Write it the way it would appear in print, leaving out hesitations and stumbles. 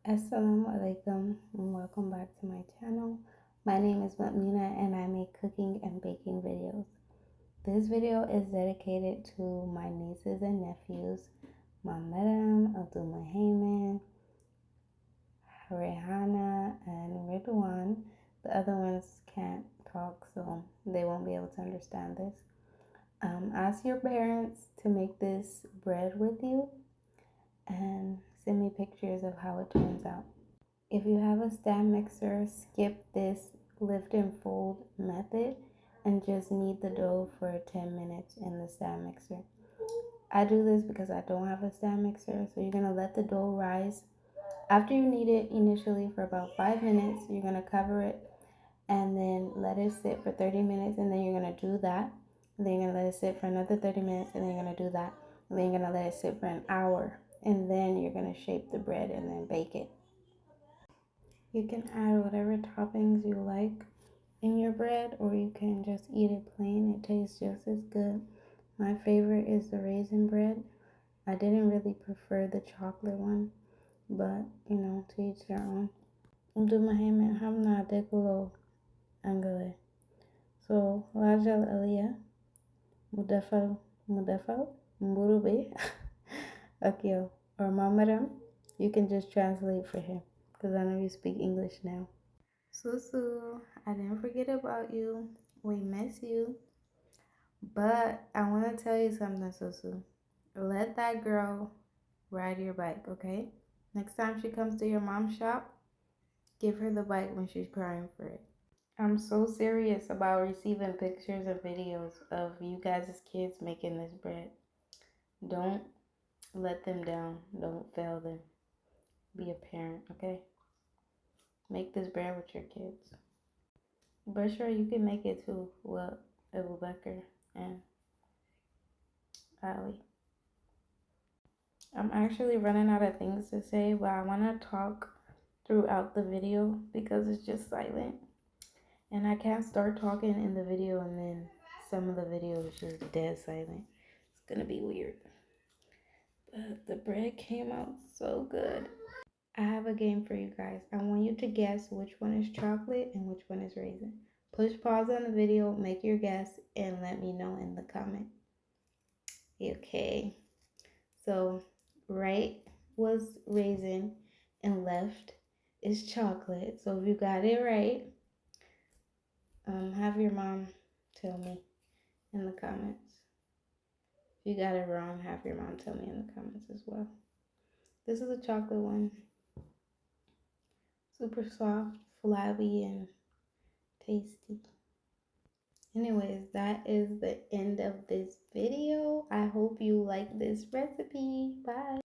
Assalamu alaikum and welcome back to my channel. My name is Mutmina and I make cooking and baking videos. This video is dedicated to my nieces and nephews, Madam, Abdul Muhammad, Rehana, and Ridwan. The other ones can't talk, so they won't be able to understand this. Ask your parents to make this bread with you and send me pictures of how it turns out. If you have a stand mixer, skip this lift and fold method and just knead the dough for 10 minutes in the stand mixer. I do this because I don't have a stand mixer, so you're going to let the dough rise. After you knead it initially for about 5 minutes, you're going to cover it and then let it sit for 30 minutes, and then you're going to do that. And then you're going to let it sit for another 30 minutes, and then you're going to do that. And then you're going to let it sit for an hour, and then you're going to shape the bread and then bake it. You can add whatever toppings you like in your bread, or you can just eat it plain. It tastes just as good. My favorite is the raisin bread. I didn't really prefer the chocolate one, but to each their own. Abdul Muhammad Hamna Dekulo Angale. So Lajal Aliyah Mudafal Mburube Akio or Mamaram. You can just translate for him because I know you speak English now. Susu, I didn't forget about you. We miss you. But I want to tell you something, Susu. Let that girl ride your bike, okay? Next time she comes to your mom's shop, give her the bike when she's crying for it. I'm so serious about receiving pictures and videos of you guys' kids making this bread. Don't let them down. Don't fail them. Be a parent, okay? Make this bread with your kids. But sure, you can make it too. Well, Abu Bakr and Ali. I'm actually running out of things to say, but I want to talk throughout the video because it's just silent. And I can't start talking in the video and then some of the video is just dead silent. It's going to be weird. But the bread came out so good. I have a game for you guys. I want you to guess which one is chocolate and which one is raisin. Push pause on the video, make your guess, and let me know in the comment. Okay. So right was raisin and left is chocolate. So if you got it right, have your mom tell me in the comments. If you got it wrong, have your mom tell me in the comments as well. This is a chocolate one. Super soft, flabby, and tasty. Anyways, that is the end of this video. I hope you like this recipe. Bye.